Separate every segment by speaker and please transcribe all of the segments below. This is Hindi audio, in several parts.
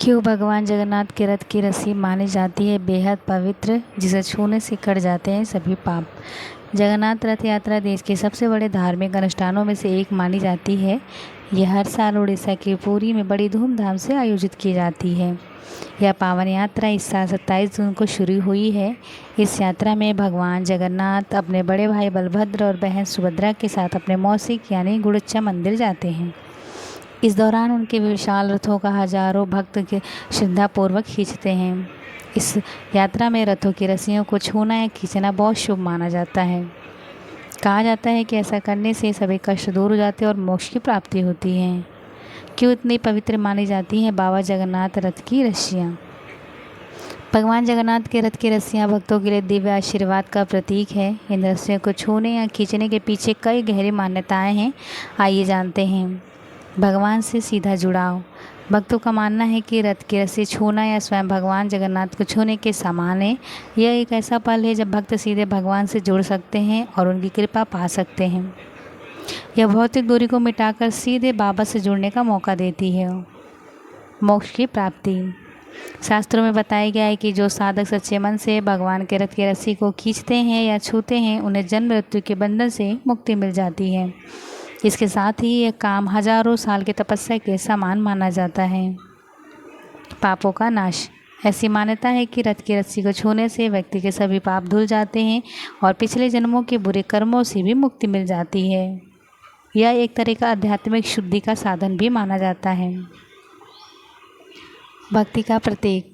Speaker 1: क्यों भगवान जगन्नाथ के रथ की रस्सी मानी जाती है बेहद पवित्र, जिसे छूने से कट जाते हैं सभी पाप। जगन्नाथ रथ यात्रा देश के सबसे बड़े धार्मिक अनुष्ठानों में से एक मानी जाती है। यह हर साल उड़ीसा के पुरी में बड़ी धूमधाम से आयोजित की जाती है। यह पावन यात्रा इस साल 27 जून को शुरू हुई है। इस यात्रा में भगवान जगन्नाथ अपने बड़े भाई बलभद्र और बहन सुभद्रा के साथ अपने मौसिक यानी गुड़िचा मंदिर जाते हैं। इस दौरान उनके विशाल रथों का हजारों भक्त के श्रद्धापूर्वक खींचते हैं। इस यात्रा में रथों की रस्सियों को छूना या खींचना बहुत शुभ माना जाता है। कहा जाता है कि ऐसा करने से सभी कष्ट दूर हो जाते हैं और मोक्ष की प्राप्ति होती है। क्यों इतनी पवित्र मानी जाती हैं बाबा जगन्नाथ रथ की रस्सियाँ? भगवान जगन्नाथ के रथ की रस्सियाँ भक्तों के लिए दिव्य आशीर्वाद का प्रतीक है। इन रस्सियों को छूने या खींचने के पीछे कई गहरी मान्यताएं हैं। आइए जानते हैं। भगवान से सीधा जुड़ाव। भक्तों का मानना है कि रथ की रस्सी छूना या स्वयं भगवान जगन्नाथ को छूने के समान है। यह एक ऐसा पल है जब भक्त सीधे भगवान से जुड़ सकते हैं और उनकी कृपा पा सकते हैं। यह भौतिक दूरी को मिटाकर सीधे बाबा से जुड़ने का मौका देती है। मोक्ष की प्राप्ति। शास्त्रों में बताया गया है कि जो साधक सच्चे मन से भगवान के रथ की रस्सी को खींचते हैं या छूते हैं, उन्हें जन्म मृत्यु के बंधन से मुक्ति मिल जाती है। इसके साथ ही यह काम हजारों साल की तपस्या के समान माना जाता है। पापों का नाश। ऐसी मान्यता है कि रथ की रस्सी को छूने से व्यक्ति के सभी पाप धुल जाते हैं और पिछले जन्मों के बुरे कर्मों से भी मुक्ति मिल जाती है। यह एक तरह का आध्यात्मिक शुद्धि का साधन भी माना जाता है। भक्ति का प्रतीक।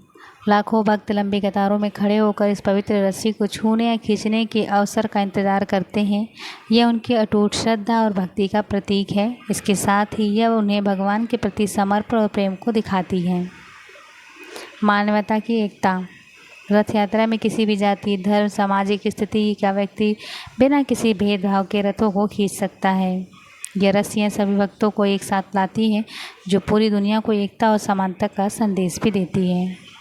Speaker 1: लाखों भक्त लंबी कतारों में खड़े होकर इस पवित्र रस्सी को छूने या खींचने के अवसर का इंतजार करते हैं। यह उनकी अटूट श्रद्धा और भक्ति का प्रतीक है। इसके साथ ही यह उन्हें भगवान के प्रति समर्पण और प्रेम को दिखाती है। मानवता की एकता। रथ यात्रा में किसी भी जाति, धर्म, सामाजिक स्थिति का व्यक्ति बिना किसी भेदभाव के रथों को खींच सकता है। यह रस्सियाँ सभी भक्तों को एक साथ लाती हैं, जो पूरी दुनिया को एकता और समानता का संदेश भी देती है।